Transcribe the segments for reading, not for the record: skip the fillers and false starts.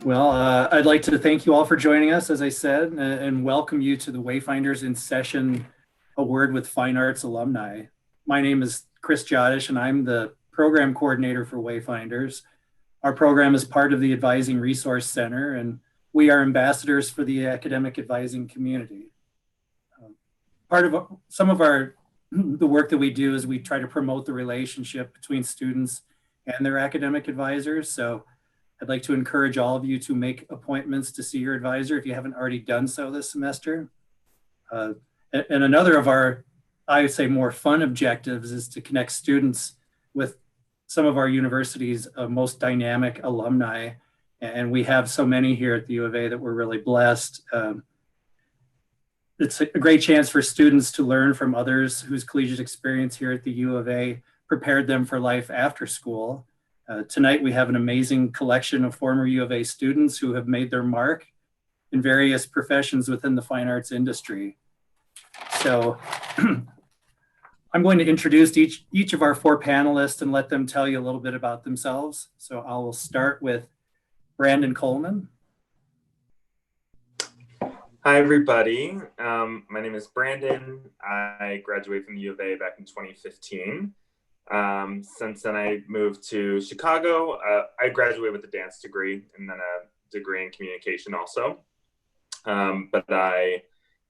Well, I'd like to thank you all for joining us, as I said, and welcome you to the Wayfinders in Session, a Word with Fine Arts alumni. My name is Chris Jodish, and I'm the program coordinator for Wayfinders. Our program is part of the Advising Resource Center, and we are ambassadors for the academic advising community. Part of some of the work that we do is we try to promote the relationship between students and their academic advisors. So I'd like to encourage all of you to make appointments to see your advisor if you haven't already done so this semester. And another of our, I would say, more fun objectives is to connect students with some of our university's most dynamic alumni. And we have so many here at the U of A that we're really blessed. It's a great chance for students to learn from others whose collegiate experience here at the U of A prepared them for life after school. Tonight, we have an amazing collection of former U of A students who have made their mark in various professions within the fine arts industry. So I'm going to introduce each of our four panelists and let them tell you a little bit about themselves. So I will start with Brandon Coleman. Hi, everybody. My name is Brandon. I graduated from the U of A back in 2015. Since then, I moved to Chicago. I graduated with a dance degree and then a degree in communication also. But I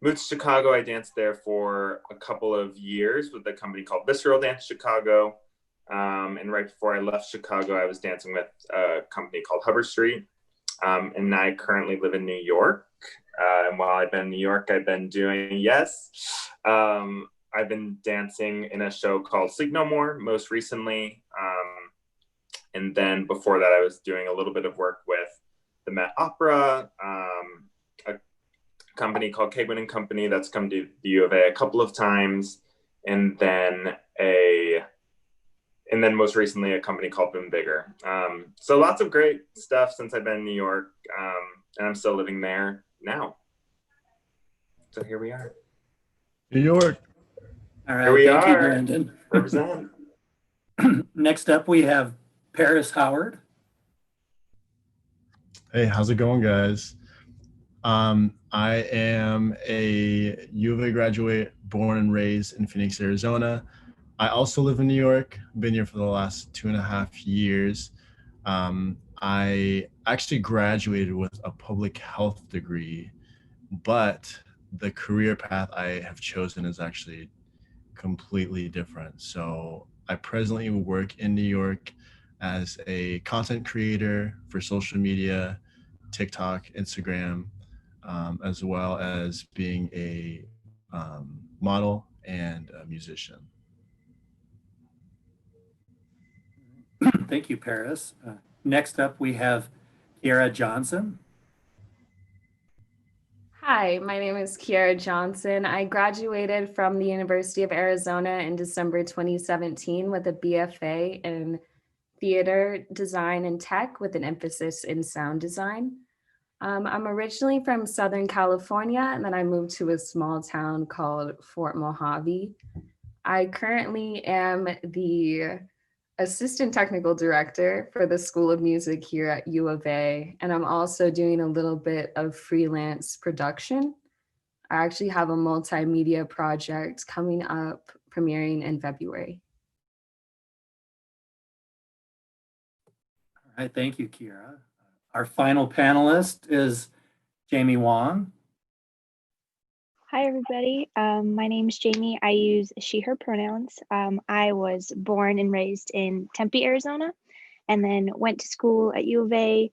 moved to Chicago. I danced there for a couple of years with a company called Visceral Dance Chicago. And right before I left Chicago, I was dancing with a company called Hubbard Street. And I currently live in New York. And while I've been in New York, I've been doing, I've been dancing in a show called Sleep No More, most recently. And then before that, I was doing a little bit of work with the Met Opera, a company called Kegwin and Company that's come to the U of A a couple of times. And then most recently, a company called Boom Bigger. So lots of great stuff since I've been in New York, and I'm still living there now. So here we are. New York. All right, here we thank are. you, Brandon. Represent. Next up, we have Paris Howard. Hey, how's it going, guys? I am a U of A graduate, born and raised in Phoenix, Arizona. I also live in New York, been here for the last 2.5 years. I actually graduated with a public health degree, but the career path I have chosen is actually completely different. So I presently work in New York as a content creator for social media, TikTok, Instagram, as well as being a model and a musician. Thank you, Paris. Next up, we have Kiara Johnson. Hi, my name is Kiara Johnson. I graduated from the University of Arizona in December 2017 with a BFA in theater design and tech with an emphasis in sound design. I'm originally from Southern California, and then I moved to a small town called Fort Mojave. I currently am the assistant technical director for the School of Music here at U of A, and I'm also doing a little bit of freelance production. I actually have a multimedia project coming up, premiering in February. All right, thank you, Kiara. Our final panelist is Jamie Wong. Hi, everybody. My name is Jamie. I use she, her pronouns. I was born and raised in Tempe, Arizona, and then went to school at U of A,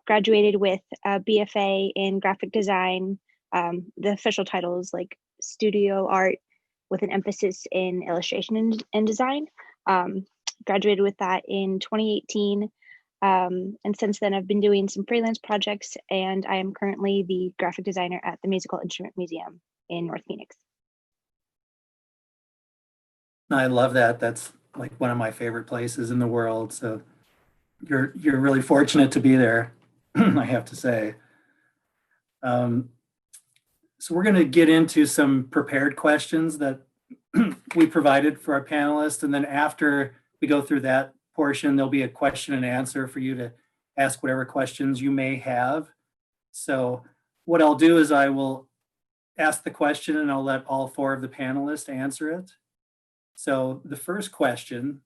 graduated with a BFA in graphic design. The official title is like studio art with an emphasis in illustration and design. Graduated with that in 2018. And since then, I've been doing some freelance projects, and I am currently the graphic designer at the Musical Instrument Museum in North Phoenix. I love that. That's like one of my favorite places in the world. So you're really fortunate to be there, I have to say. So we're going to get into some prepared questions that we provided for our panelists, and then after we go through that portion, there'll be a question and answer for you to ask whatever questions you may have. So what I'll do is I will ask the question and I'll let all four of the panelists answer it. So the first question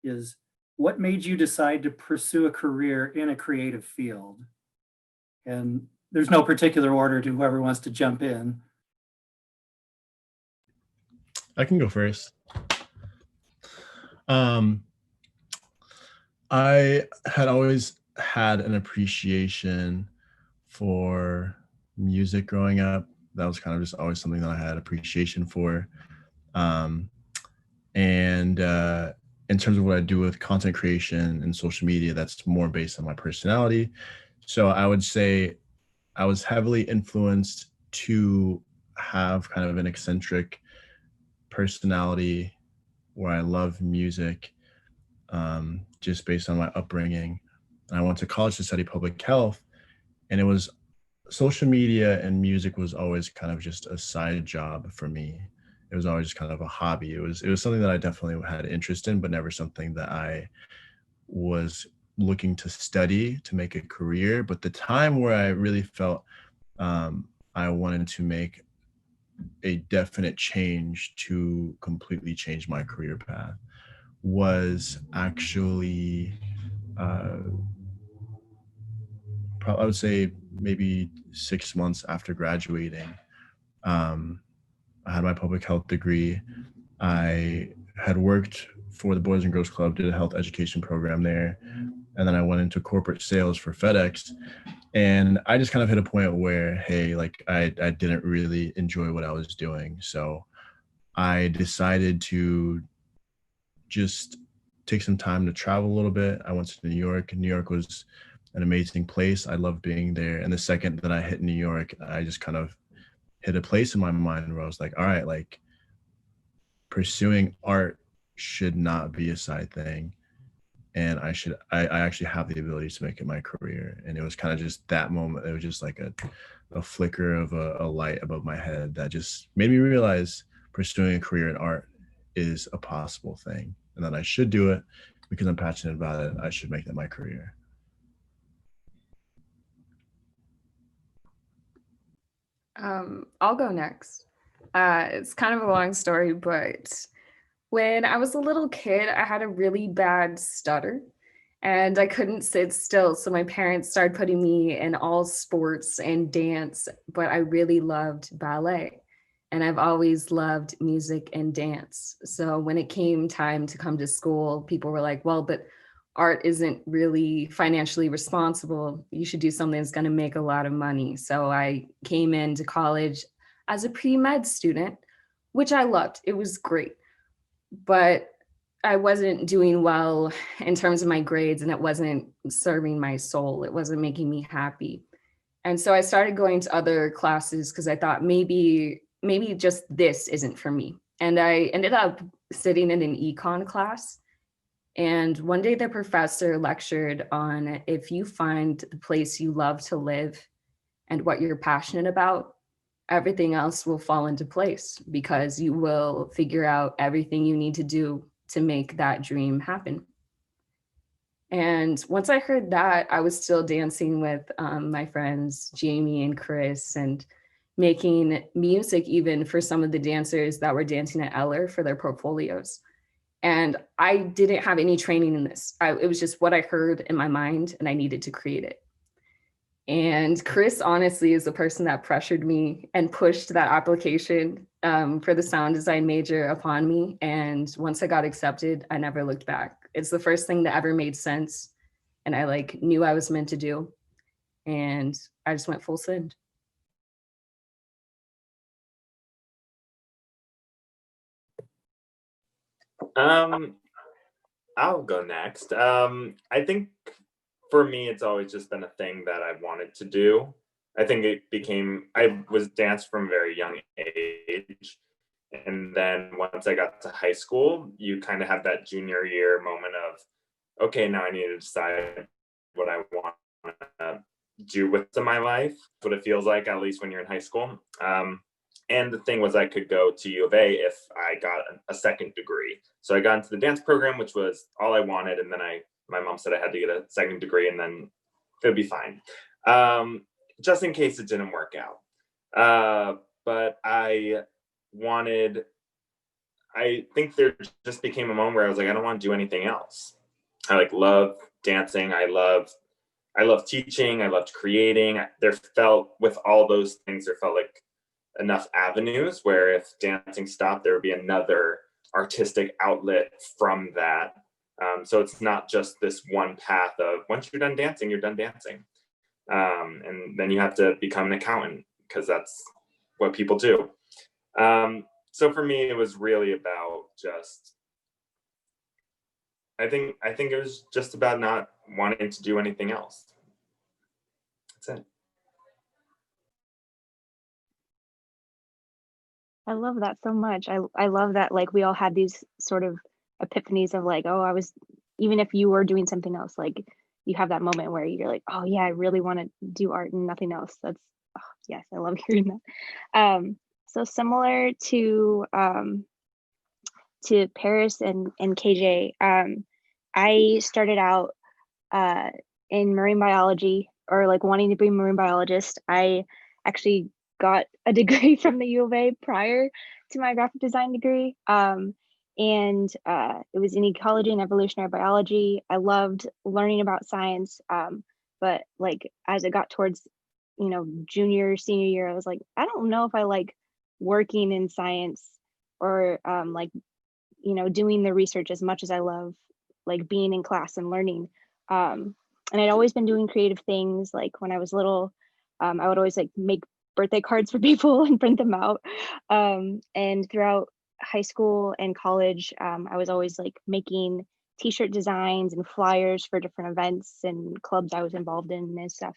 is, what made you decide to pursue a career in a creative field? And there's no particular order to whoever wants to jump in. I can go first. I had always had an appreciation for music growing up. That was kind of just always something that I had appreciation for. And in terms of what I do with content creation and social media, that's more based on my personality. So I would say I was heavily influenced to have kind of an eccentric personality where I love music, just based on my upbringing. And I went to college to study public health, and it was social media and music was always kind of just a side job for me. It was always just kind of a hobby. It was something that I definitely had interest in, but never something that I was looking to study to make a career. But the time where I really felt I wanted to make a definite change to completely change my career path was actually, I would say maybe 6 months after graduating. I had my public health degree. I had worked for the Boys and Girls Club, did a health education program there. And then I went into corporate sales for FedEx. And I just kind of hit a point where, hey, like I didn't really enjoy what I was doing. So I decided to just take some time to travel a little bit. I went to New York. New York was an amazing place. I loved being there. And the second that I hit New York, I just kind of hit a place in my mind where I was like, all right, like pursuing art should not be a side thing. And I actually have the ability to make it my career. And it was kind of just that moment. It was just like a flicker of a light above my head that just made me realize pursuing a career in art is a possible thing and that I should do it because I'm passionate about it. I should make that my career. I'll go next. It's kind of a long story, but when I was a little kid, I had a really bad stutter and I couldn't sit still. So my parents started putting me in all sports and dance, but I really loved ballet. And I've always loved music and dance. So when it came time to come to school, people were like, well, but art isn't really financially responsible. You should do something that's going to make a lot of money. So I came into college as a pre-med student, which I loved. It was great. But I wasn't doing well in terms of my grades and it wasn't serving my soul. It wasn't making me happy. And so I started going to other classes because I thought maybe just this isn't for me. And I ended up sitting in an econ class. And one day the professor lectured on if you find the place you love to live and what you're passionate about, everything else will fall into place because you will figure out everything you need to do to make that dream happen. And once I heard that, I was still dancing with my friends, Jamie and Chris, and making music even for some of the dancers that were dancing at Eller for their portfolios. And I didn't have any training in this. It was just what I heard in my mind and I needed to create it. And Chris honestly is the person that pressured me and pushed that application for the sound design major upon me. And once I got accepted, I never looked back. It's the first thing that ever made sense. And I knew I was meant to do. And I just went full send. I'll go next. I think for me, it's always just been a thing that I've wanted to do. I think I was danced from a very young age. And then once I got to high school, you kind of have that junior year moment of, okay, now I need to decide what I want to do with my life, what it feels like, at least when you're in high school. And the thing was I could go to U of A if I got a second degree. So I got into the dance program, which was all I wanted. And then my mom said I had to get a second degree. And then it'll be fine. Just in case it didn't work out. But I think there just became a moment where I was like, I don't want to do anything else. I like love dancing. I love teaching. I loved creating. With all those things, there felt like enough avenues where if dancing stopped, there would be another artistic outlet from that. So it's not just this one path of once you're done dancing, you're done dancing. And then you have to become an accountant because that's what people do. So for me, it was really about I think it was just about not wanting to do anything else. That's it. I love that so much. I love that like we all had these sort of epiphanies of like, oh, even if you were doing something else, like you have that moment where you're like, oh yeah, I really want to do art and nothing else. Yes, I love hearing that. So similar to Paris and KJ, I started out in marine biology, or like wanting to be a marine biologist. I actually got a degree from the U of A prior to my graphic design degree. And it was in ecology and evolutionary biology. I loved learning about science. But like as it got towards, junior, senior year, I was like, I don't know if I like working in science or like, doing the research as much as I love like being in class and learning. And I'd always been doing creative things. Like when I was little, I would always like make birthday cards for people and print them out. And throughout high school and college, I was always like making t-shirt designs and flyers for different events and clubs I was involved in and stuff.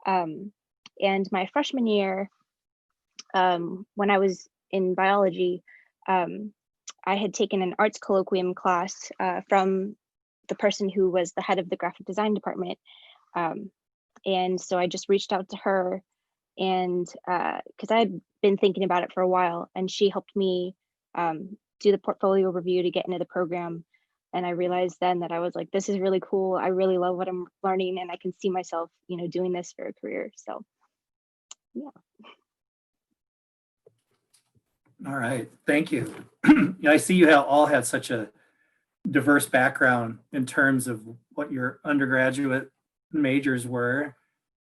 And my freshman year, when I was in biology, I had taken an arts colloquium class from the person who was the head of the graphic design department. And so I just reached out to her, and because I had been thinking about it for a while, and she helped me do the portfolio review to get into the program. And I realized then that I was like, this is really cool. I really love what I'm learning, and I can see myself, doing this for a career. So yeah. All right, thank you. I see you all had such a diverse background in terms of what your undergraduate majors were.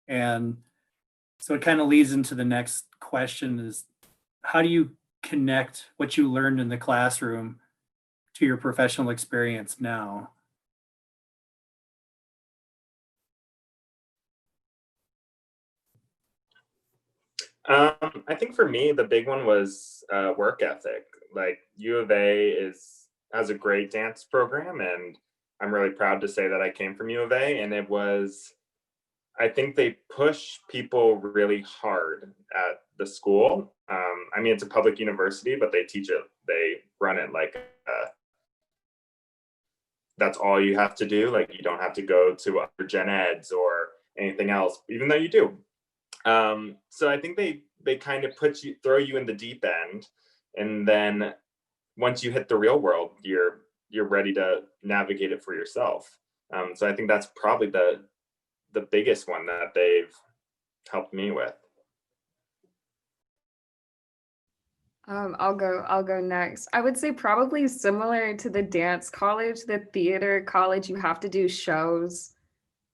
And so it kind of leads into the next question is, how do you connect what you learned in the classroom to your professional experience now? I think for me, the big one was work ethic. Like U of A has a great dance program, and I'm really proud to say that I came from U of A. And I think they push people really hard at the school. I mean, it's a public university, but they run it like that's all you have to do. Like you don't have to go to other gen eds or anything else, even though you do. So I think they kind of throw you in the deep end, and then once you hit the real world, you're ready to navigate it for yourself. So I think that's probably the biggest one that they've helped me with. I'll go next. I would say probably similar to the dance college, the theater college, you have to do shows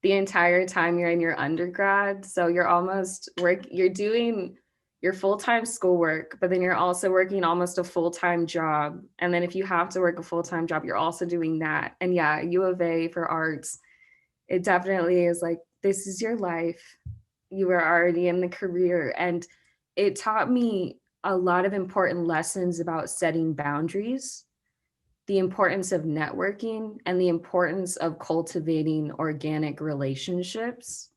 the entire time you're in your undergrad. So you're doing your full-time schoolwork, but then you're also working almost a full-time job. And then if you have to work a full-time job, you're also doing that. And yeah, U of A for arts, it definitely is like, this is your life. You are already in the career. And it taught me a lot of important lessons about setting boundaries, the importance of networking, and the importance of cultivating organic relationships.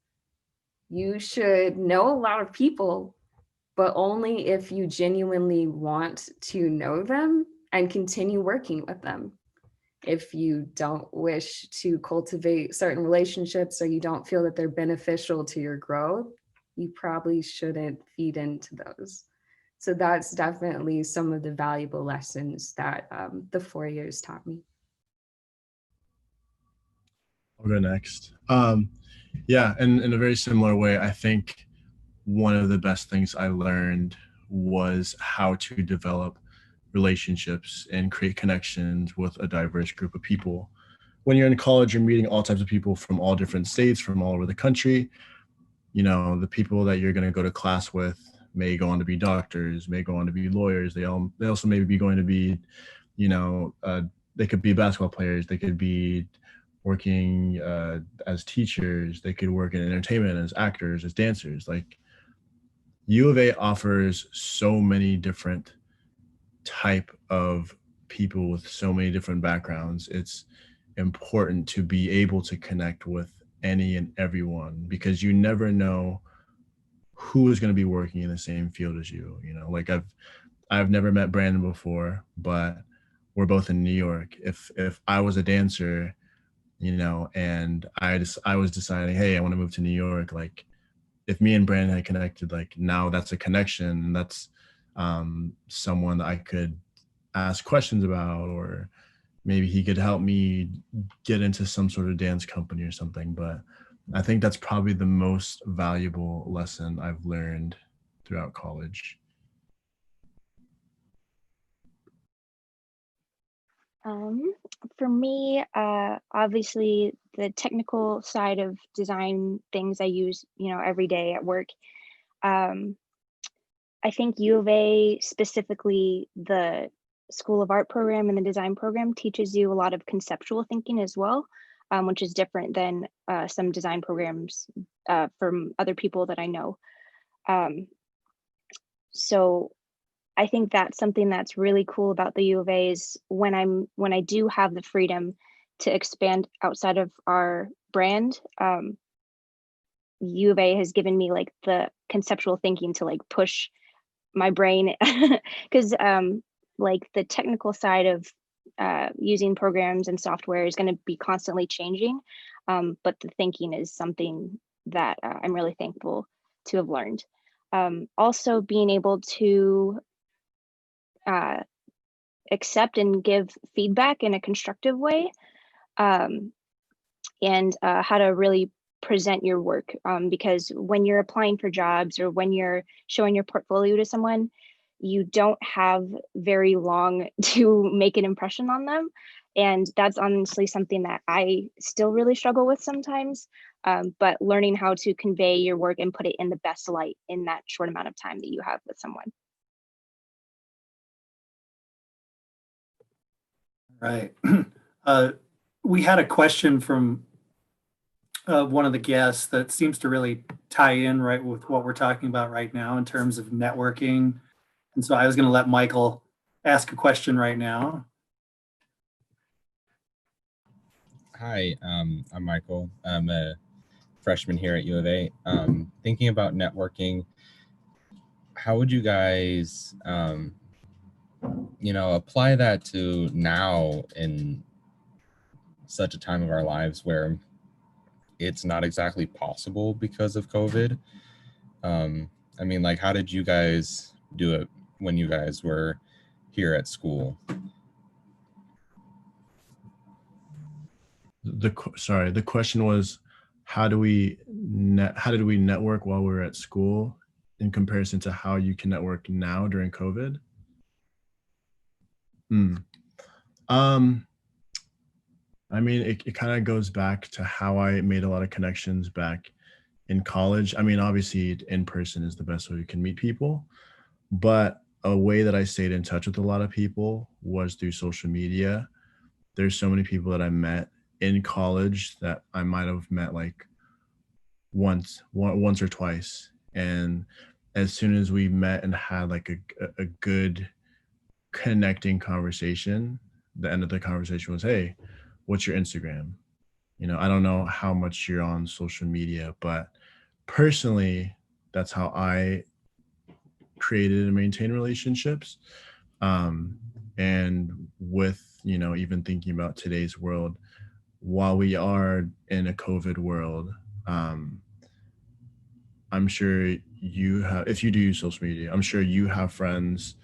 You should know a lot of people, but only if you genuinely want to know them and continue working with them. If you don't wish to cultivate certain relationships or you don't feel that they're beneficial to your growth, you probably shouldn't feed into those. So that's definitely some of the valuable lessons that the 4 years taught me. I'll go next. Yeah, and in a very similar way, I think one of the best things I learned was how to develop relationships and create connections with a diverse group of people. When you're in college, you're meeting all types of people from all different states, from all over the country. You know, the people that you're going to go to class with may go on to be doctors, may go on to be lawyers. They also may be going to be, you know, they could be basketball players. They could be working as teachers. They could work in entertainment as actors, as dancers. Like U of A offers so many different type of people with so many different backgrounds. It's important to be able to connect with any and everyone because you never know who is going to be working in the same field as you. You know, like I've never met Brandon before, but we're both in New York. If I was a dancer, you know, and I was deciding, hey, I want to move to New York, like if me and Brandon had connected, like now that's a connection, and that's someone that I could ask questions about, or maybe he could help me get into some sort of dance company or something. But I think that's probably the most valuable lesson I've learned throughout college. For me, obviously the technical side of design things I use, every day at work. Um, I think U of A, specifically the School of Art program and the design program, teaches you a lot of conceptual thinking as well, which is different than some design programs from other people that I know. Um, so I think that's something that's really cool about the U of A is when I do have the freedom to expand outside of our brand, U of A has given me like the conceptual thinking to like push my brain because like the technical side of using programs and software is going to be constantly changing, but the thinking is something that I'm really thankful to have learned. Also being able to uh, accept and give feedback in a constructive way, um, and how to really present your work, because when you're applying for jobs or when you're showing your portfolio to someone, you don't have very long to make an impression on them, and that's honestly something that I still really struggle with sometimes, but learning how to convey your work and put it in the best light in that short amount of time that you have with someone. Right. We had a question from one of the guests that seems to really tie in right with what we're talking about right now in terms of networking. And so I was going to let Michael ask a question right now. Hi, I'm Michael. I'm a freshman here at U of A. Thinking about networking, how would you guys, apply that to now in such a time of our lives where it's not exactly possible because of COVID? How did you guys do it when you guys were here at school? The question was, how did we network while we were at school in comparison to how you can network now during COVID? It kind of goes back to how I made a lot of connections back in college. Obviously in person is the best way you can meet people, but a way that I stayed in touch with a lot of people was through social media. There's so many people that I met in college that I might have met like once or twice. And as soon as we met and had like a good connecting conversation, the end of the conversation was, hey, what's your Instagram? I don't know how much you're on social media, but personally, that's how I created and maintain relationships. And with, even thinking about today's world, while we are in a COVID world, I'm sure you have, if you do use social media, I'm sure you have friends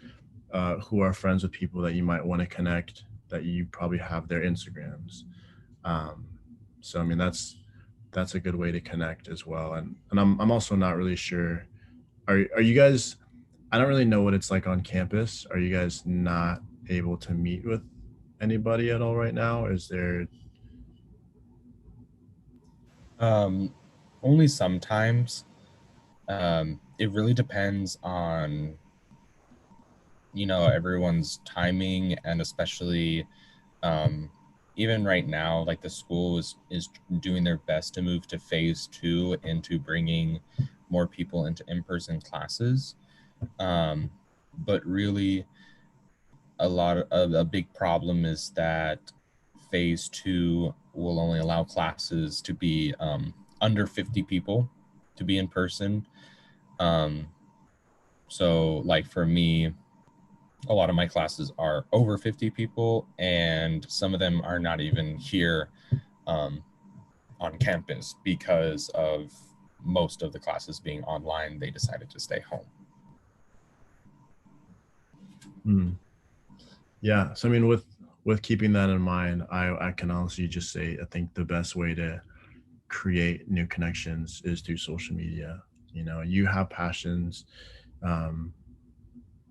who are friends with people that you might want to connect, that you probably have their Instagrams. So I mean, that's a good way to connect as well. And I'm also not really sure. Are you guys? I don't really know what it's like on campus. Are you guys not able to meet with anybody at all right now? Is there? Only sometimes. It really depends on, everyone's timing, and especially even right now, like the school is doing their best to move to phase 2 into bringing more people into in-person classes. But really, a big problem is that phase 2 will only allow classes to be under 50 people to be in person. So like for me, a lot of my classes are over 50 people, and some of them are not even here on campus because of most of the classes being online. They decided to stay home. Yeah. So I mean, with keeping that in mind, I can honestly just say I think the best way to create new connections is through social media. You have passions. Um,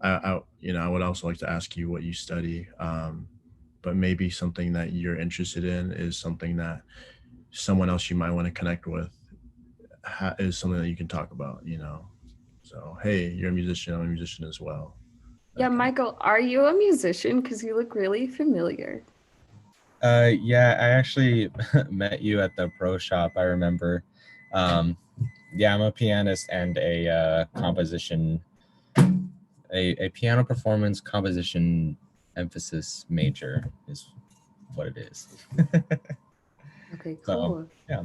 I would also like to ask you what you study, but maybe something that you're interested in is something that someone else you might want to connect with is something that you can talk about. So, hey, you're a musician, I'm a musician as well. Yeah, Okay. Michael, are you a musician? Because you look really familiar. Yeah, I actually met you at the pro shop, I remember. Yeah, I'm a pianist and a composition, a piano performance composition emphasis major is what it is. Okay, So, cool. yeah.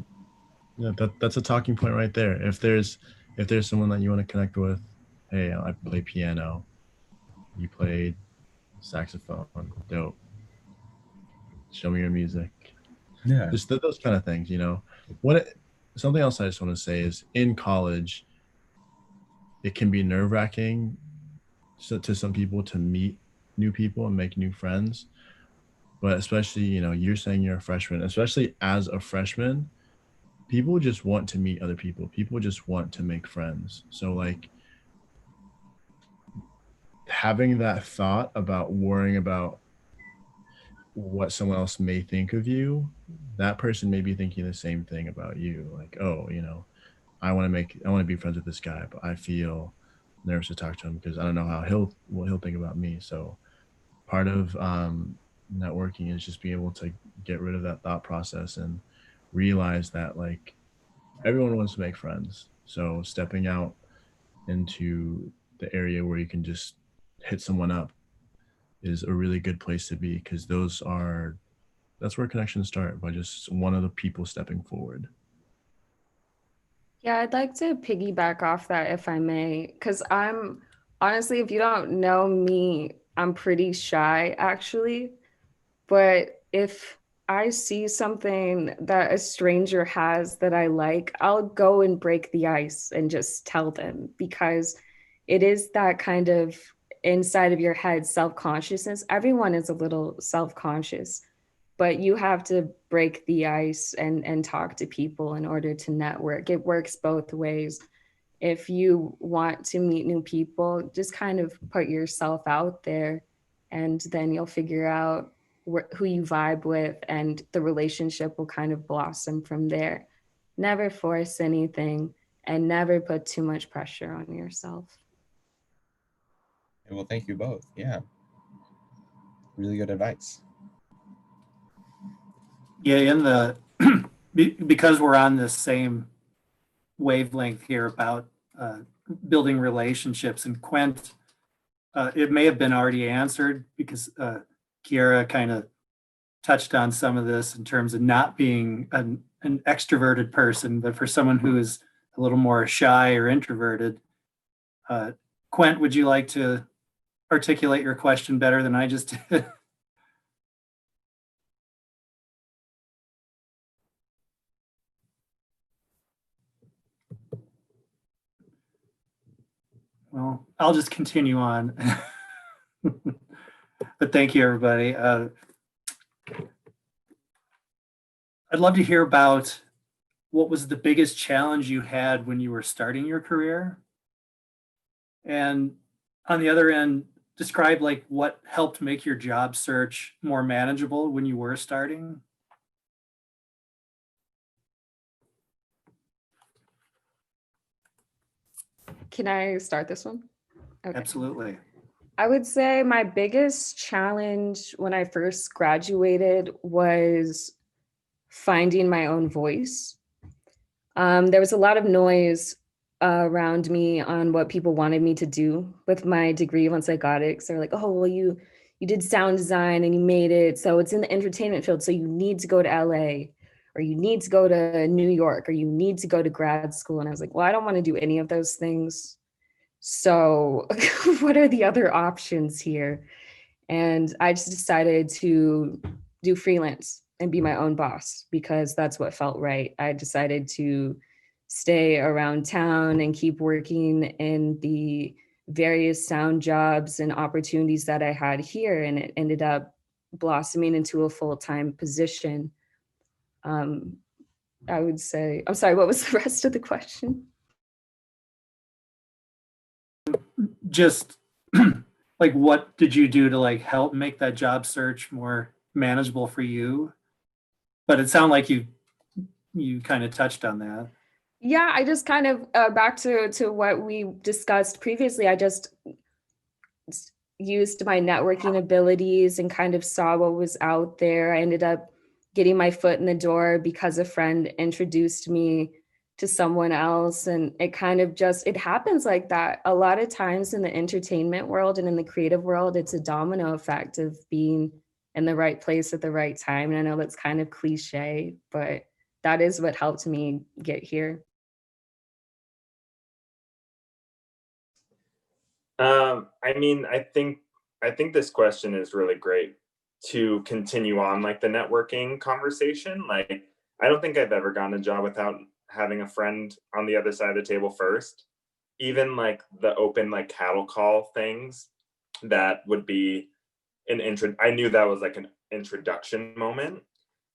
Yeah, that's a talking point right there. If there's someone that you want to connect with, hey, I play piano, you played saxophone, dope. Show me your music. Yeah. Just those kind of things. Something else I just want to say is in college, it can be nerve-wracking to some people to meet new people and make new friends. But especially, you're saying you're a freshman, especially as a freshman, people just want to meet other people. People just want to make friends. So like having that thought about worrying about what someone else may think of you, that person may be thinking the same thing about you. Like, oh, I want to be friends with this guy, but I feel nervous to talk to him because I don't know what he'll think about me. So part of networking is just being able to get rid of that thought process and realize that like everyone wants to make friends. So stepping out into the area where you can just hit someone up is a really good place to be because that's where connections start, by just one of the people stepping forward. Yeah, I'd like to piggyback off that if I may, because I'm honestly, if you don't know me, I'm pretty shy actually. But if I see something that a stranger has that I like, I'll go and break the ice and just tell them because it is that kind of inside of your head self-consciousness. Everyone is a little self-conscious, but you have to break the ice and talk to people in order to network. It works both ways. If you want to meet new people, just kind of put yourself out there and then you'll figure out who you vibe with and the relationship will kind of blossom from there. Never force anything and never put too much pressure on yourself. Well, thank you both. Yeah. Really good advice. Yeah, because we're on this same wavelength here about building relationships, and Quent, it may have been already answered because Kiara kind of touched on some of this in terms of not being an extroverted person, but for someone who is a little more shy or introverted. Quent, would you like to articulate your question better than I just did? Well, I'll just continue on. But thank you, everybody. I'd love to hear about what was the biggest challenge you had when you were starting your career. And on the other end, describe like what helped make your job search more manageable when you were starting. Can I start this one? Okay. Absolutely. I would say my biggest challenge when I first graduated was finding my own voice. There was a lot of noise around me on what people wanted me to do with my degree once I got it. So they're like, oh, well, you did sound design and you made it. So it's in the entertainment field. So you need to go to LA, or you need to go to New York, or you need to go to grad school. And I was like, well, I don't want to do any of those things. So what are the other options here? And I just decided to do freelance and be my own boss because that's what felt right. I decided to stay around town and keep working in the various sound jobs and opportunities that I had here. And it ended up blossoming into a full-time position. I would say, I'm sorry, what was the rest of the question? Just like what did you do to like help make that job search more manageable for you? But it sounded like you kind of touched on that. Yeah, I just kind of back to what we discussed previously. I just used my networking abilities and kind of saw what was out there. I ended up getting my foot in the door because a friend introduced me to someone else, and it kind of just it happens like that a lot of times in the entertainment world and in the creative world. It's a domino effect of being in the right place at the right time. And I know that's kind of cliche, but that is what helped me get here. I mean, I think this question is really great to continue on like the networking conversation. Like, I don't think I've ever gotten a job without having a friend on the other side of the table first. Even like the open like cattle call things that would be an intro. I knew that was like an introduction moment.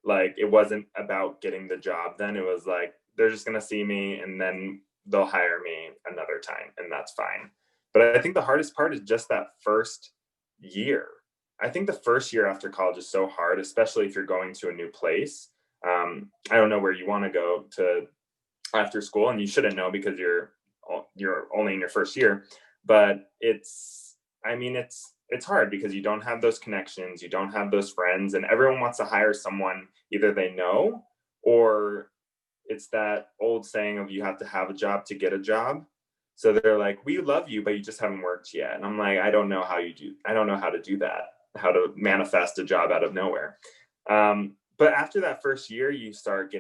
Like it wasn't about getting the job then. It was like they're just gonna see me and then they'll hire me another time and that's fine. But I think the hardest part is just that first year. I think the first year after college is so hard, especially if you're going to a new place. I don't know where you want to go to after school, and you shouldn't know because you're only in your first year. But I mean, it's hard because you don't have those connections, you don't have those friends, and everyone wants to hire someone either they know or it's that old saying of you have to have a job to get a job. So they're like, we love you, but you just haven't worked yet. And I'm like, I don't know how to do that, how to manifest a job out of nowhere. But after that first year, you just start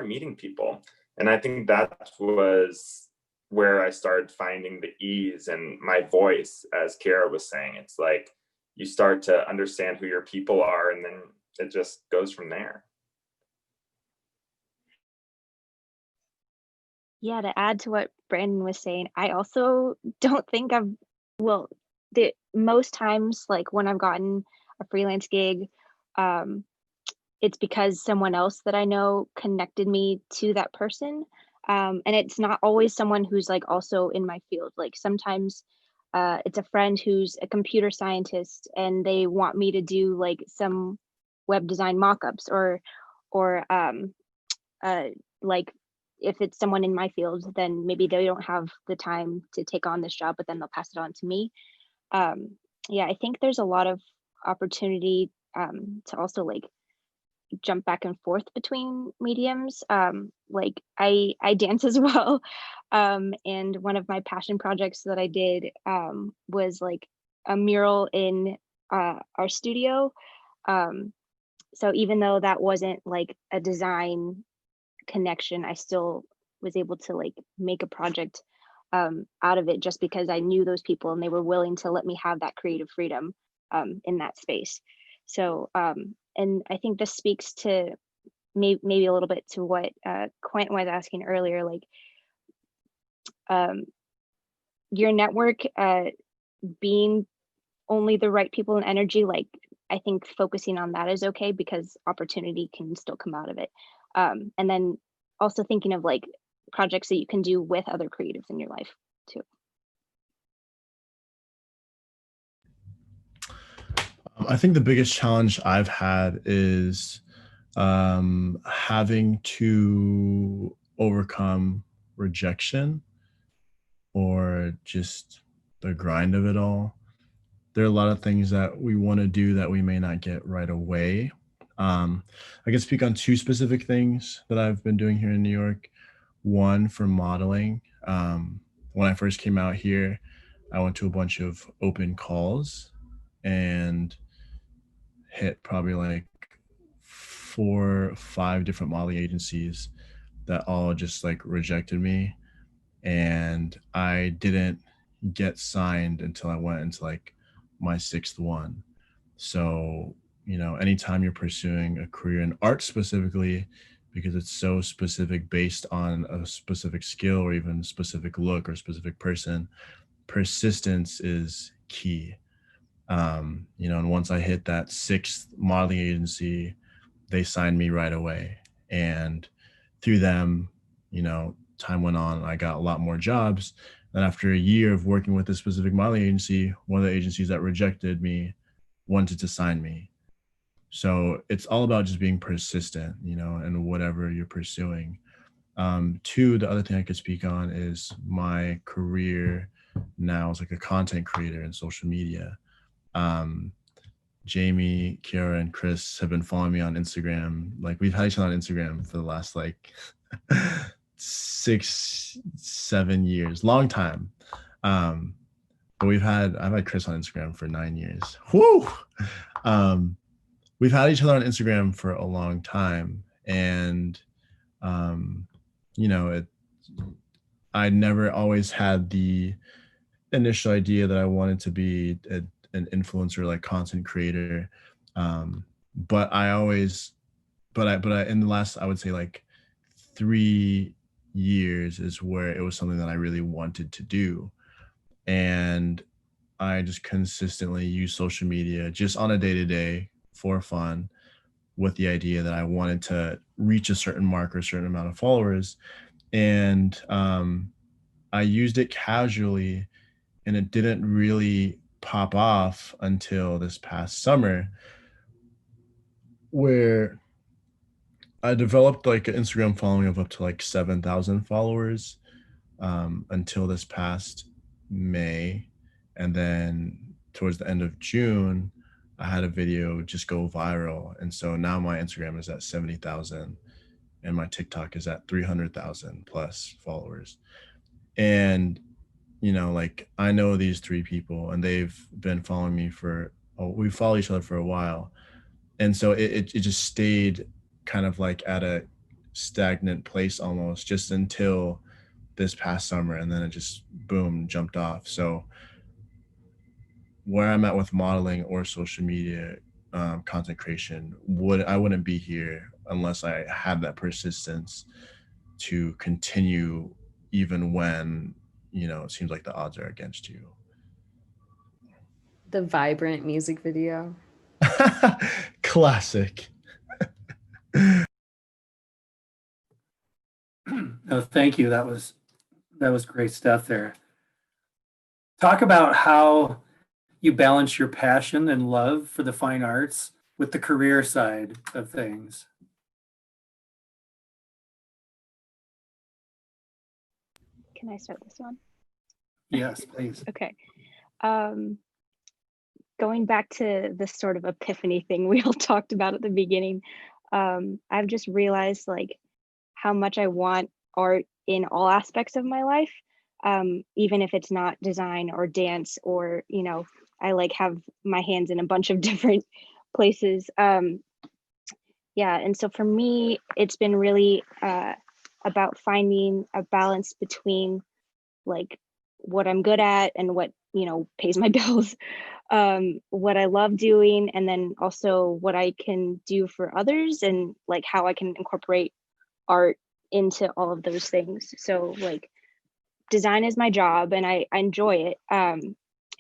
meeting people. And I think that was where I started finding the ease and my voice, as Kara was saying. It's like you start to understand who your people are, and then it just goes from there. Yeah, to add to what Brandon was saying, I also don't think well, the most times, like when I've gotten a freelance gig, um, it's because someone else that I know connected me to that person. And it's not always someone who's like also in my field. Like sometimes it's a friend who's a computer scientist and they want me to do like some web design mockups or like if it's someone in my field, then maybe they don't have the time to take on this job, but then they'll pass it on to me. Yeah, I think there's a lot of opportunity to also like jump back and forth between mediums. Like I dance as well. And one of my passion projects that I did was like a mural in our studio. So even though that wasn't like a design connection, I still was able to like make a project out of it just because I knew those people and they were willing to let me have that creative freedom in that space. So and I think this speaks to maybe a little bit to what Quentin was asking earlier, like your network being only the right people and energy, like I think focusing on that is okay because opportunity can still come out of it. And then also thinking of like projects that you can do with other creatives in your life too. I think the biggest challenge I've had is having to overcome rejection or just the grind of it all. There are a lot of things that we want to do that we may not get right away. I can speak on two specific things that I've been doing here in New York. One for modeling. When I first came out here, I went to a bunch of open calls and hit probably like 4 or 5 different modeling agencies that all just like rejected me. And I didn't get signed until I went into like my 6th one. So, anytime you're pursuing a career in art specifically, because it's so specific based on a specific skill or even specific look or specific person, persistence is key. And once I hit that 6th modeling agency, they signed me right away. And through them, time went on, I got a lot more jobs. And after a year of working with this specific modeling agency, one of the agencies that rejected me wanted to sign me. So it's all about just being persistent, in whatever you're pursuing. Two, the other thing I could speak on is my career now as like a content creator in social media. Jamie, Kiara, and Chris have been following me on Instagram. Like we've had each other on Instagram for the last like 6-7 years, long time. But I've had Chris on Instagram for 9 years. Whoo! We've had each other on Instagram for a long time, and I never always had the initial idea that I wanted to be an influencer, like content creator. But I in the last, I would say like 3 years is where it was something that I really wanted to do. And I just consistently use social media just on a day-to-day for fun, with the idea that I wanted to reach a certain mark or a certain amount of followers. And I used it casually, and it didn't really pop off until this past summer, where I developed like an Instagram following of up to like 7,000 followers until this past May. And then towards the end of June, I had a video just go viral. And so now my Instagram is at 70,000 and my TikTok is at 300,000 plus followers. And, like I know these 3 people and they've been following me we follow each other for a while. And so it just stayed kind of like at a stagnant place almost just until this past summer. And then it just boom, jumped off. So where I'm at with modeling or social media content creation, I wouldn't be here unless I had that persistence to continue even when, it seems like the odds are against you. The vibrant music video. Classic. No, thank you. That was great stuff there. Talk about how you balance your passion and love for the fine arts with the career side of things. Can I start this one? Yes, please. Okay. Going back to this sort of epiphany thing we all talked about at the beginning, I've just realized like how much I want art in all aspects of my life, even if it's not design or dance or, I like have my hands in a bunch of different places. Yeah, and so for me, it's been really about finding a balance between like what I'm good at and what, pays my bills, what I love doing, and then also what I can do for others and like how I can incorporate art into all of those things. So like design is my job and I enjoy it.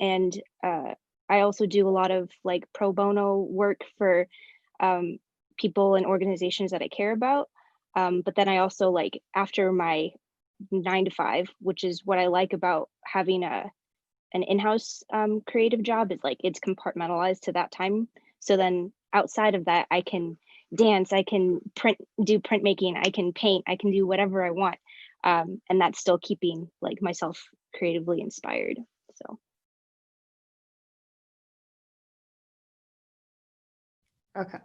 And I also do a lot of like pro bono work for people and organizations that I care about. But then I also like after my 9 to 5, which is what I like about having an in-house creative job, is like it's compartmentalized to that time. So then outside of that, I can dance, I can do printmaking, I can paint, I can do whatever I want. And that's still keeping like myself creatively inspired. So Okay.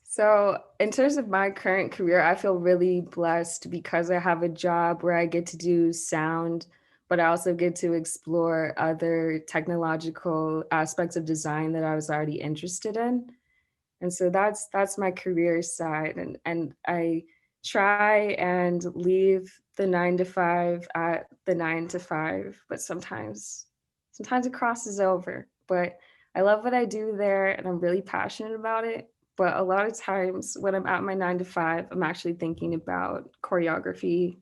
So, in terms of my current career, I feel really blessed because I have a job where I get to do sound, but I also get to explore other technological aspects of design that I was already interested in. And so that's my career side. And I try and leave the 9 to 5 at the 9 to 5, but sometimes it crosses over. But I love what I do there and I'm really passionate about it. But a lot of times when I'm at my 9 to 5, I'm actually thinking about choreography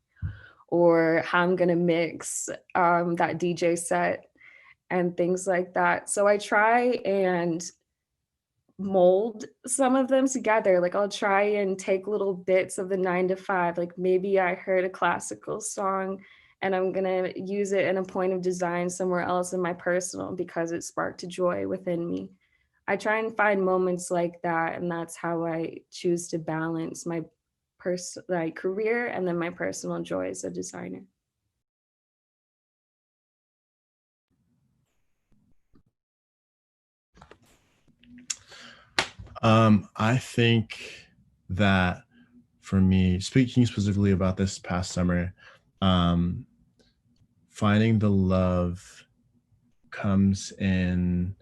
or how I'm gonna mix that DJ set and things like that. So I try and mold some of them together. Like I'll try and take little bits of the 9 to 5. Like maybe I heard a classical song and I'm gonna use it in a point of design somewhere else in my personal because it sparked a joy within me. I try and find moments like that, and that's how I choose to balance my like career and then my personal joy as a designer. I think that for me, speaking specifically about this past summer, um, finding the love comes in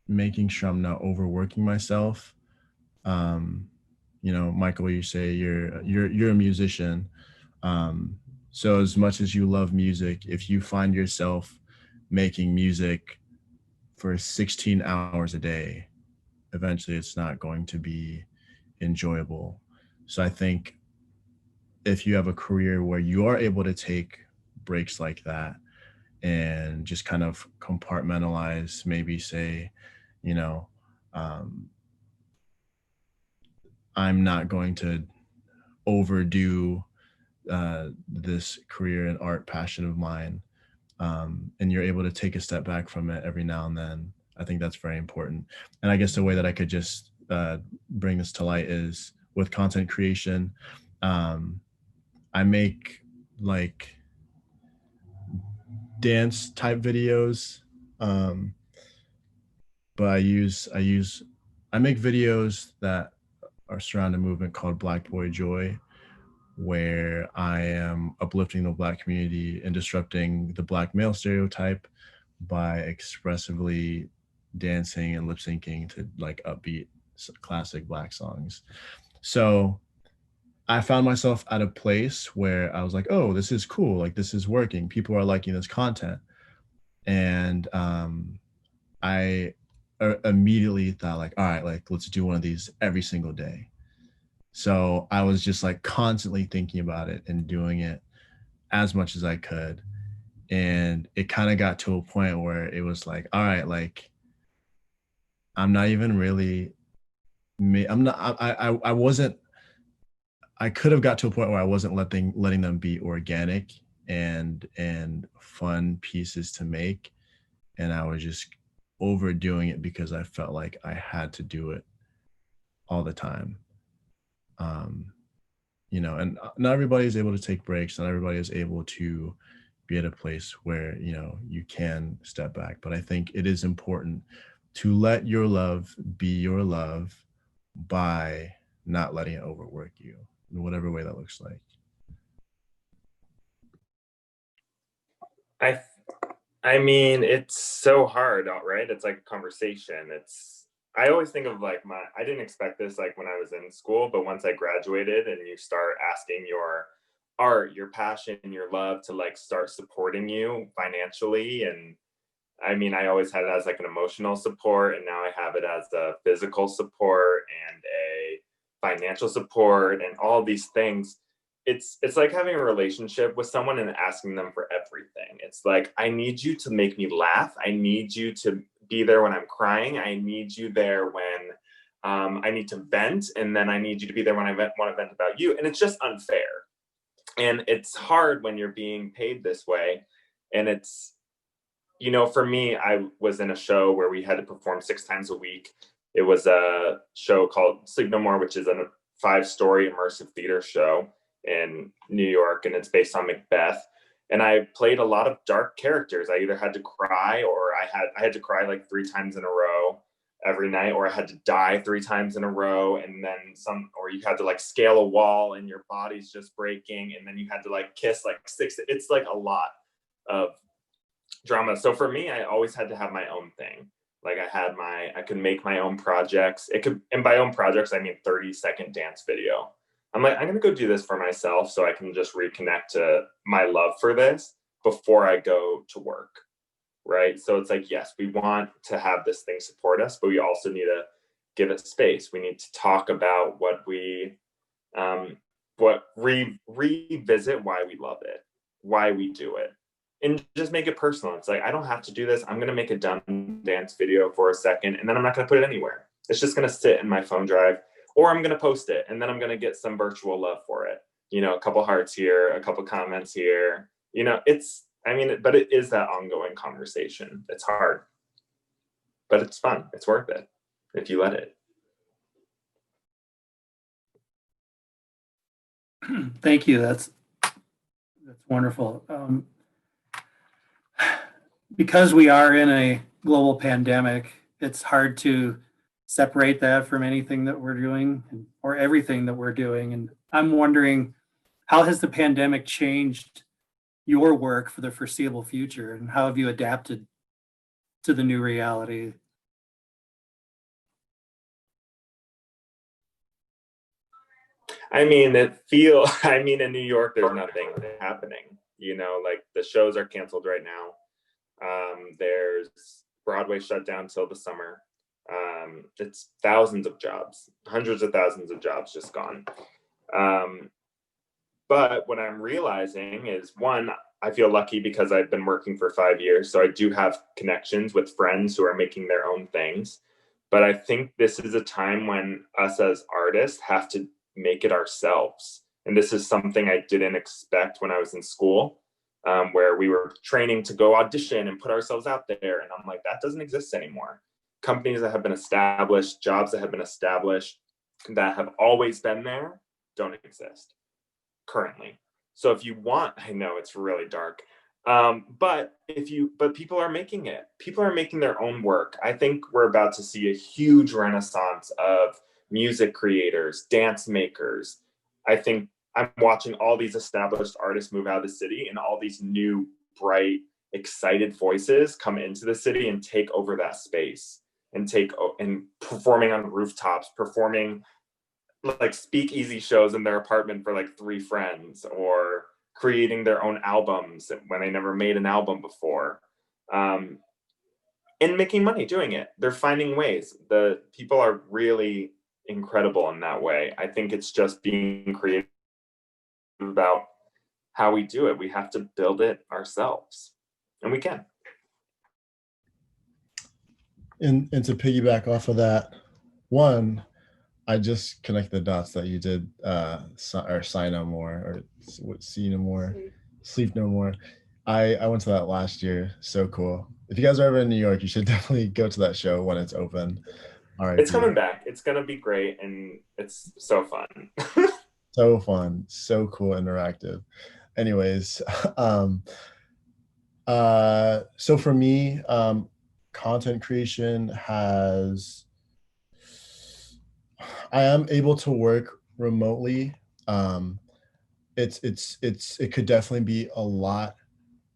making sure I'm not overworking myself. Um, Michael, you say you're a musician. So as much as you love music, if you find yourself making music for 16 hours a day, eventually it's not going to be enjoyable. So I think if you have a career where you are able to take breaks like that and just kind of compartmentalize, maybe say, you know, um, I'm not going to overdo this career and art passion of mine, and you're able to take a step back from it every now and then. I think that's very important. And I guess the way that I could just bring this to light is with content creation. Um, I make like dance type videos, um, but I make videos that are surrounding a movement called Black Boy Joy, where I am uplifting the Black community and disrupting the Black male stereotype by expressively dancing and lip syncing to like upbeat classic Black songs. So I found myself at a place where I was like, oh, this is cool. Like, this is working. People are liking this content. And I immediately thought, like, all right, like, let's do one of these every single day. So I was just like constantly thinking about it and doing it as much as I could. And it kind of got to a point where it was like, all right, like I'm not even really me. I'm not, I wasn't, I could have got to a point where I wasn't letting them be organic and fun pieces to make. And I was just overdoing it because I felt like I had to do it all the time. Um, and not everybody is able to take breaks. Not everybody is able to be at a place where, you can step back. But I think it is important to let your love be your love by not letting it overwork you in whatever way that looks like. I I mean, it's so hard, right? It's like a conversation. I always think of like I didn't expect this like when I was in school, but once I graduated and you start asking your art, your passion, your love to like start supporting you financially. And I mean, I always had it as like an emotional support, and now I have it as a physical support and a financial support and all these things. it's like having a relationship with someone and asking them for everything. It's like, I need you to make me laugh. I need you to be there when I'm crying. I need you there when I need to vent, and then I need you to be there when I want to vent about you. And it's just unfair. And it's hard when you're being paid this way. And it's, you know, for me, I was in a show where we had to perform 6 times a week. It was a show called Sleep No More, which is a 5-story immersive theater show in New York, and it's based on Macbeth. And I played a lot of dark characters. I either had to cry, or I had to cry like 3 times in a row every night, or I had to die 3 times in a row, and then some, or you had to like scale a wall and your body's just breaking, and then you had to like kiss like 6. It's like a lot of drama. So for me, I always had to have my own thing. Like I could make my own projects. And by own projects, I mean 30-second dance video. I'm like, I'm gonna go do this for myself so I can just reconnect to my love for this before I go to work, right? So it's like, yes, we want to have this thing support us, but we also need to give it space. We need to talk about revisit why we love it, why we do it, and just make it personal. It's like, I don't have to do this. I'm going to make a dumb dance video for a second, and then I'm not going to put it anywhere. It's just going to sit in my phone drive, or I'm going to post it, and then I'm going to get some virtual love for it. You know, a couple hearts here, a couple comments here. You know, but it is that ongoing conversation. It's hard, but it's fun. It's worth it if you let it. Thank you. That's wonderful. Because we are in a global pandemic, it's hard to separate that from anything that we're doing or everything that we're doing. And I'm wondering, how has the pandemic changed your work for the foreseeable future, and how have you adapted to the new reality? I mean, in New York, there's nothing happening. You know, like the shows are canceled right now. There's Broadway shut down till the summer. It's thousands of jobs, hundreds of thousands of jobs just gone. But what I'm realizing is, one, I feel lucky because I've been working for 5 years. So I do have connections with friends who are making their own things. But I think this is a time when us as artists have to make it ourselves. And this is something I didn't expect when I was in school, where we were training to go audition and put ourselves out there. And I'm like, that doesn't exist anymore. Companies that have been established, jobs that have been established, that have always been there, don't exist currently. So if you want, I know it's really dark, but people are making it. People are making their own work. I think we're about to see a huge renaissance of music creators, dance makers. I think I'm watching all these established artists move out of the city, and all these new, bright, excited voices come into the city and take over that space, and performing on rooftops, performing like speakeasy shows in their apartment for like 3 friends, or creating their own albums when they never made an album before, and making money doing it. They're finding ways. The people are really incredible in that way. I think it's just being creative about how we do it. We have to build it ourselves, and we can. And to piggyback off of that, one, I just connect the dots that you did, or Sign No More, or See No More, Sleep No More. I went to that last year. So cool. If you guys are ever in New York, you should definitely go to that show when it's open. All right. It's coming back. It's going to be great. And it's so fun. So fun. So cool. Interactive. Anyways. So for me, content creation I am able to work remotely. It could definitely be a lot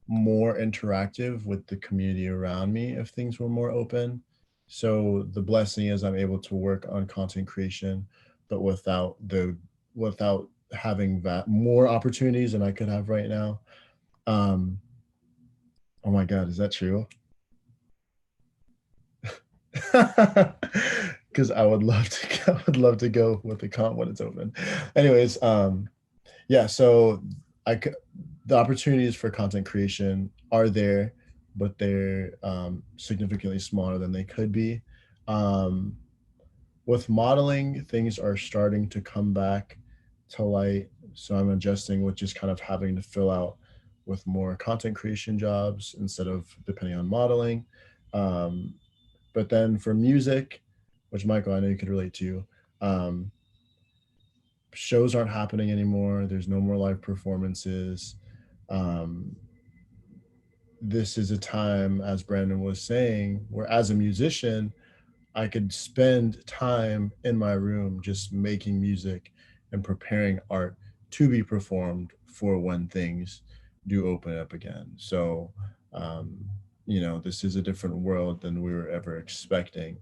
more interactive with the community around me if things were more open. So the blessing is I'm able to work on content creation, but without having that more opportunities than I could have right now. Oh my God, is that true? Because I would love to go with the comp when it's open. Anyways, Yeah, so the opportunities for content creation are there, but they're significantly smaller than they could be. Um, with modeling, things are starting to come back to light. So I'm adjusting with just kind of having to fill out with more content creation jobs instead of depending on modeling. Um, but then for music, which Michael, I know you could relate to, um, shows aren't happening anymore. There's no more live performances. Um, this is a time, as Brandon was saying, where as a musician, I could spend time in my room just making music and preparing art to be performed for when things do open up again. So, um, this is a different world than we were ever expecting.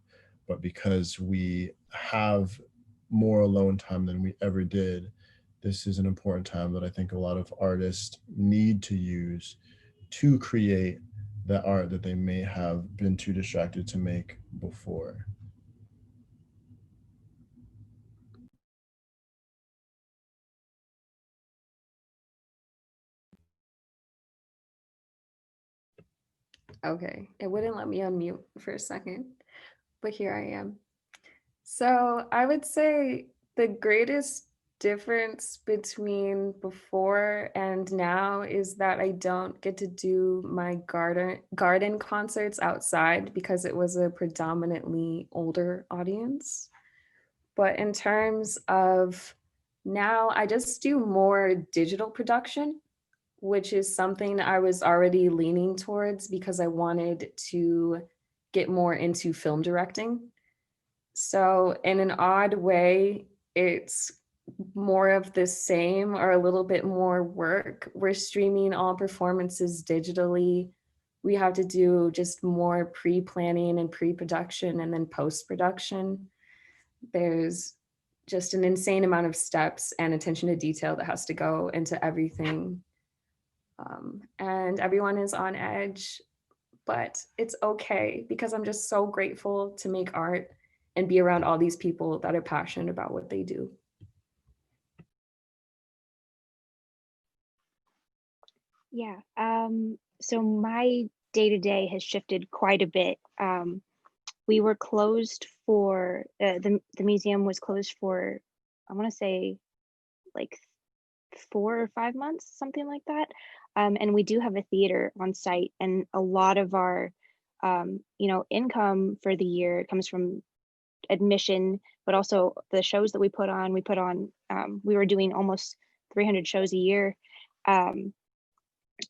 But because we have more alone time than we ever did, this is an important time that I think a lot of artists need to use to create the art that they may have been too distracted to make before. Okay, it wouldn't let me unmute for a second, but here I am. So I would say the greatest difference between before and now is that I don't get to do my garden concerts outside because it was a predominantly older audience. But in terms of now, I just do more digital production, which is something I was already leaning towards because I wanted to get more into film directing. So, in an odd way, it's more of the same or a little bit more work. We're streaming all performances digitally. We have to do just more pre planning and pre production and then post production. There's just an insane amount of steps and attention to detail that has to go into everything. And everyone is on edge, but it's okay because I'm just so grateful to make art and be around all these people that are passionate about what they do. Yeah. So my day to day has shifted quite a bit. We were closed for the museum was closed for, I want to say, like 4 or 5 months, something like that. And we do have a theater on site, and a lot of our income for the year comes from admission, but also the shows that we put on. We were doing almost 300 shows a year.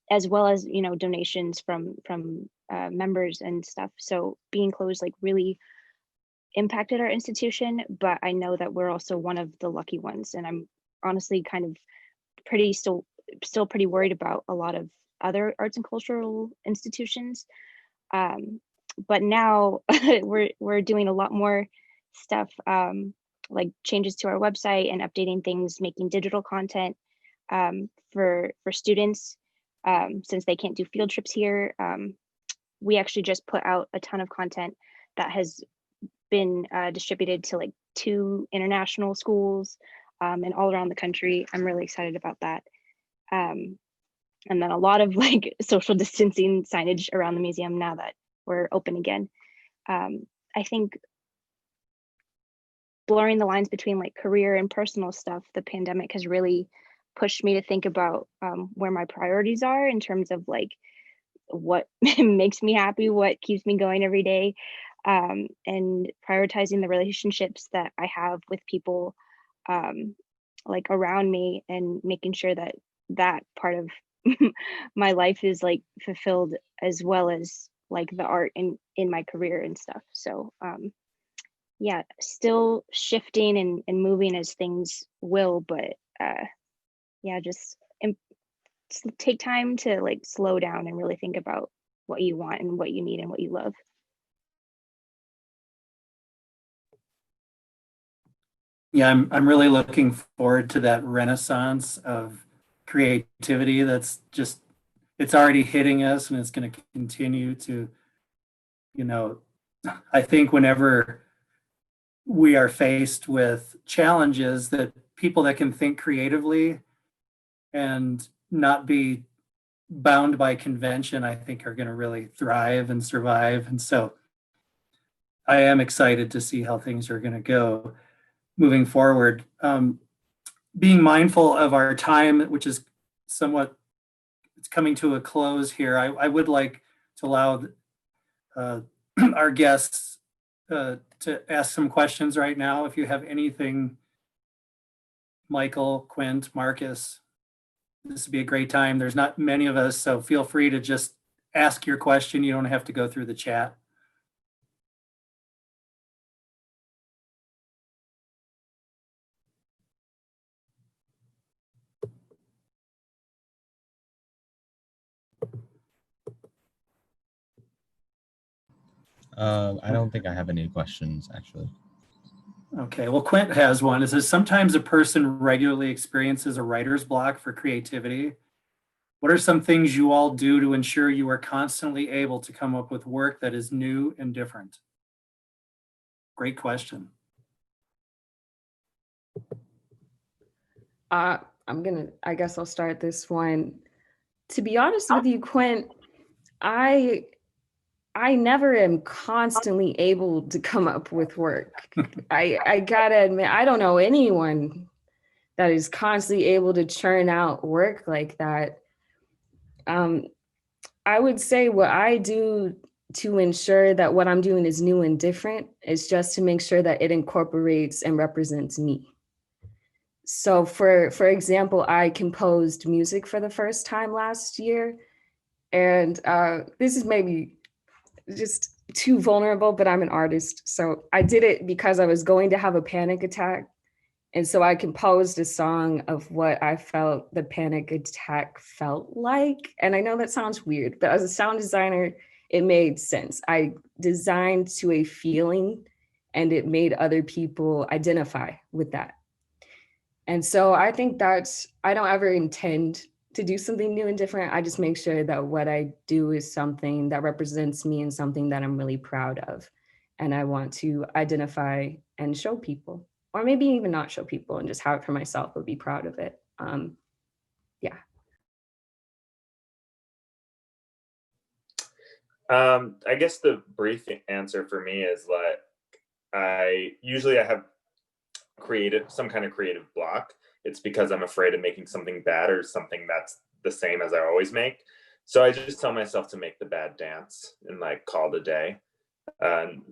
As well as donations from members and stuff. So being closed like really impacted our institution, but I know that we're also one of the lucky ones, and I'm honestly kind of still pretty worried about a lot of other arts and cultural institutions. But now we're doing a lot more stuff, like changes to our website and updating things, making digital content for students, since they can't do field trips here. We actually just put out a ton of content that has been distributed to like 2 international schools, and all around the country. I'm really excited about that. And then a lot of like social distancing signage around the museum now that we're open again. I think blurring the lines between like career and personal stuff, the pandemic has really pushed me to think about where my priorities are in terms of like what makes me happy, what keeps me going every day, and prioritizing the relationships that I have with people like around me, and making sure that that part of my life is like fulfilled, as well as like the art in my career and stuff. So yeah, still shifting and moving as things will, but yeah, just take time to like slow down and really think about what you want and what you need and what you love. Yeah, I'm really looking forward to that renaissance of creativity that's just it's already hitting us and it's going to continue to, you know, I think whenever we are faced with challenges that people that can think creatively and not be bound by convention, I think are going to really thrive and survive. And so I am excited to see how things are going to go moving forward. Being mindful of our time, which is somewhat, it's coming to a close here. I would like to allow our guests to ask some questions right now. If you have anything, Michael, Quint, Marcus, this would be a great time. There's not many of us, so feel free to just ask your question. You don't have to go through the chat. I don't think I have any questions, actually. Okay, well, Quint has one. It says, sometimes a person regularly experiences a writer's block for creativity. What are some things you all do to ensure you are constantly able to come up with work that is new and different? Great question. I guess I'll start this one. To be honest with you, Quint, I never am constantly able to come up with work. I gotta admit, I don't know anyone that is constantly able to churn out work like that. I would say what I do to ensure that what I'm doing is new and different is just to make sure that it incorporates and represents me. So for example, I composed music for the first time last year. And this is maybe just too vulnerable, but I'm an artist. So I did it because I was going to have a panic attack. And so I composed a song of what I felt the panic attack felt like. And I know that sounds weird, but as a sound designer, it made sense. I designed to a feeling and it made other people identify with that. And so I think I don't ever intend to do something new and different. I just make sure that what I do is something that represents me and something that I'm really proud of. And I want to identify and show people, or maybe even not show people and just have it for myself, but be proud of it. Yeah. I guess the brief answer for me is like, I have some kind of creative block. It's because I'm afraid of making something bad or something that's the same as I always make. So I just tell myself to make the bad dance and like call it a day,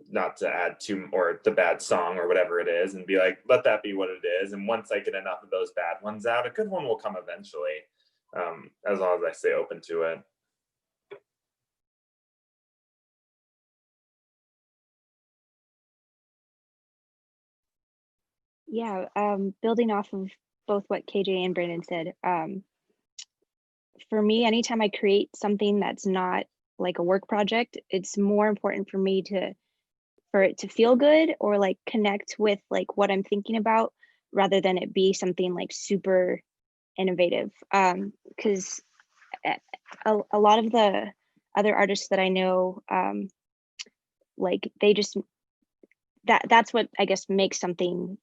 not to add to, or the bad song or whatever it is, and be like, let that be what it is. And once I get enough of those bad ones out, a good one will come eventually, as long as I stay open to it. Yeah, building off of both what KJ and Brandon said, for me, anytime I create something that's not like a work project, it's more important for me for it to feel good or like connect with like what I'm thinking about rather than it be something like super innovative. Because a lot of the other artists that I know, like they just that's what I guess makes something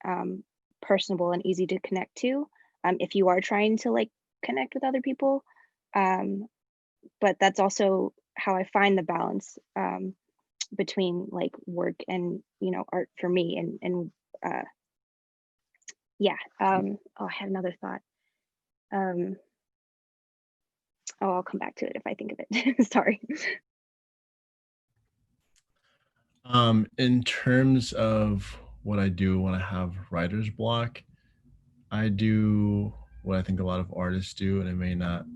personable and easy to connect to, if you are trying to like connect with other people. But that's also how I find the balance between like work and, you know, art for me. And yeah. Oh, I had another thought. I'll come back to it if I think of it. Sorry. In terms of what I do when I have writer's block, I do what I think a lot of artists do, and it may not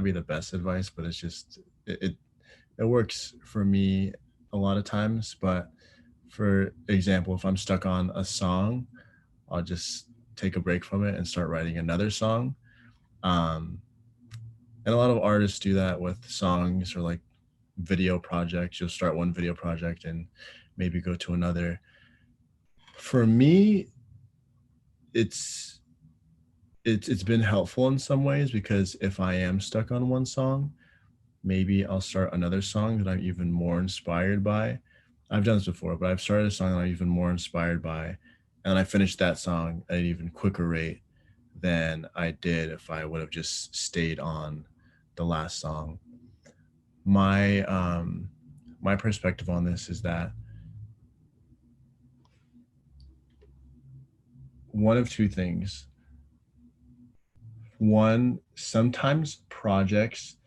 be the best advice, but it's just it works for me a lot of times. But for example, if I'm stuck on a song, I'll just take a break from it and start writing another song. And a lot of artists do that with songs or like video projects. You'll start one video project and maybe go to another. For me, it's been helpful in some ways, because if I am stuck on one song, maybe I'll start another song that I'm even more inspired by. I've done this before, but I've started a song that I'm even more inspired by, and I finished that song at an even quicker rate than I did if I would have just stayed on the last song. My my perspective on this is that one of two things. One, sometimes projects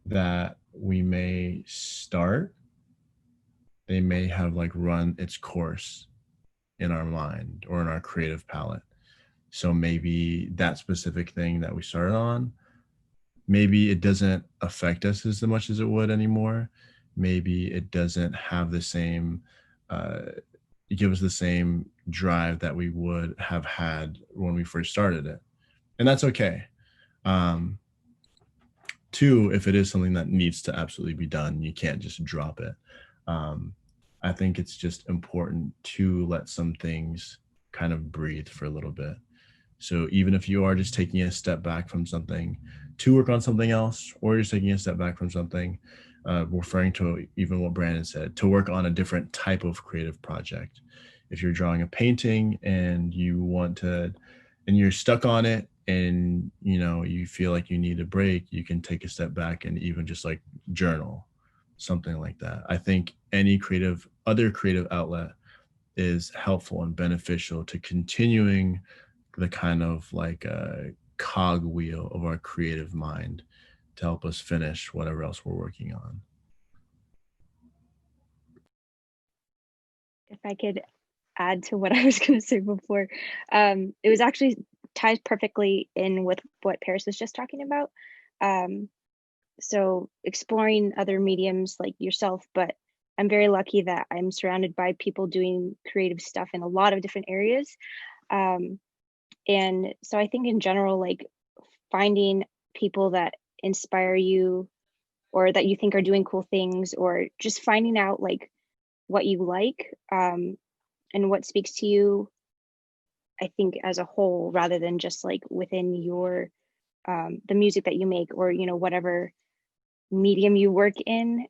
that we may start, they may have like run its course in our mind or in our creative palette. So maybe that specific thing that we started on, maybe it doesn't affect us as much as it would anymore. Maybe it doesn't have the same, give us the same drive that we would have had when we first started it. And that's okay. Two, if it is something that needs to absolutely be done, you can't just drop it. I think it's just important to let some things kind of breathe for a little bit. So even if you are just taking a step back from something to work on something else, or you're just taking a step back from something, referring to even what Brandon said, to work on a different type of creative project. If you're drawing a painting and you want to, and you're stuck on it, and you feel like you need a break, you can take a step back and even just like journal, something like that. I think any other creative outlet is helpful and beneficial to continuing the kind of like a cog wheel of our creative mind to help us finish whatever else we're working on. If I could add to what I was going to say before, it was actually ties perfectly in with what Paris was just talking about. So exploring other mediums like yourself, but I'm very lucky that I'm surrounded by people doing creative stuff in a lot of different areas. And so I think in general, like finding people that inspire you or that you think are doing cool things, or just finding out like what you like and what speaks to you, I think as a whole, rather than just like within your the music that you make, or whatever medium you work in.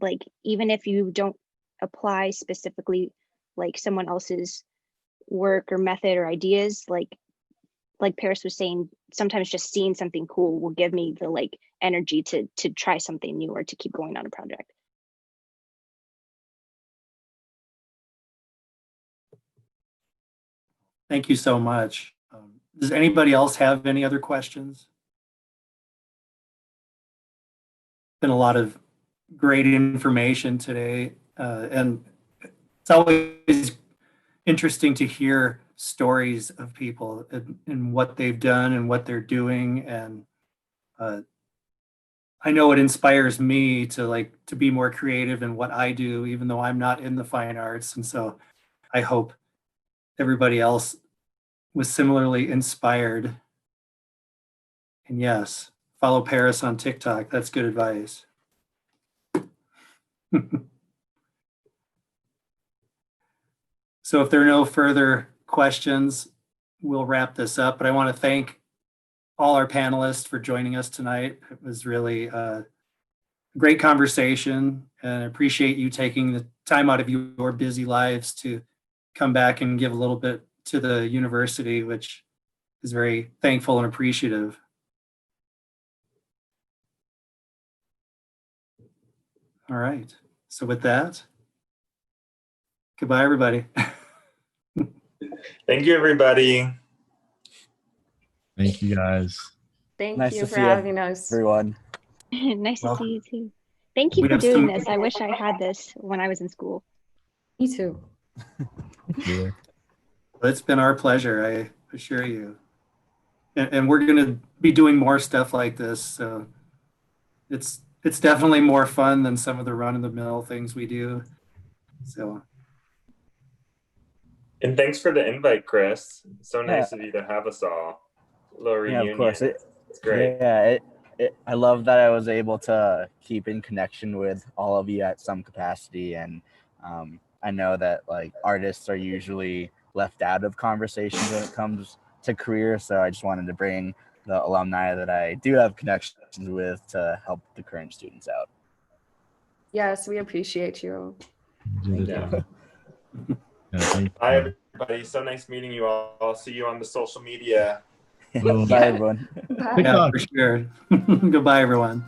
Like even if you don't apply specifically like someone else's work or method or ideas, like Paris was saying, sometimes just seeing something cool will give me the like energy to try something new or to keep going on a project. Thank you so much. Does anybody else have any other questions? Been a lot of great information today, and it's always interesting to hear stories of people and what they've done and what they're doing. And I know it inspires me to be more creative in what I do, even though I'm not in the fine arts. And so I hope everybody else was similarly inspired. And yes, follow Paris on TikTok. That's good advice. So if there are no further questions, we'll wrap this up. But I want to thank all our panelists for joining us tonight. It was really a great conversation, and I appreciate you taking the time out of your busy lives to come back and give a little bit to the university, which is very thankful and appreciative. All right. So with that, goodbye, everybody. Thank you, everybody. Thank you, guys. Thank Nice you to for see having us. everyone. Nice Well, to see you too. Thank you we for have doing some- this. I wish I had this when I was in school. Me too. Thank you. It's been our pleasure, I assure you. And we're going to be doing more stuff like this. So it's definitely more fun than some of the run-of-the-mill things we do. So And thanks for the invite, Chris. So nice Yeah. of you to have us all. A little Yeah, reunion. of course. It's great. Yeah, I love that I was able to keep in connection with all of you at some capacity, and I know that like artists are usually left out of conversations when it comes to career, so I just wanted to bring the alumni that I do have connections with to help the current students out. Yes, we appreciate you. Thank you. Yeah, thank Bye, you. everybody. So nice meeting you all. I'll see you on the social media. Well, Bye, everyone. Bye. Good Yeah, talk. for sure. Goodbye, everyone.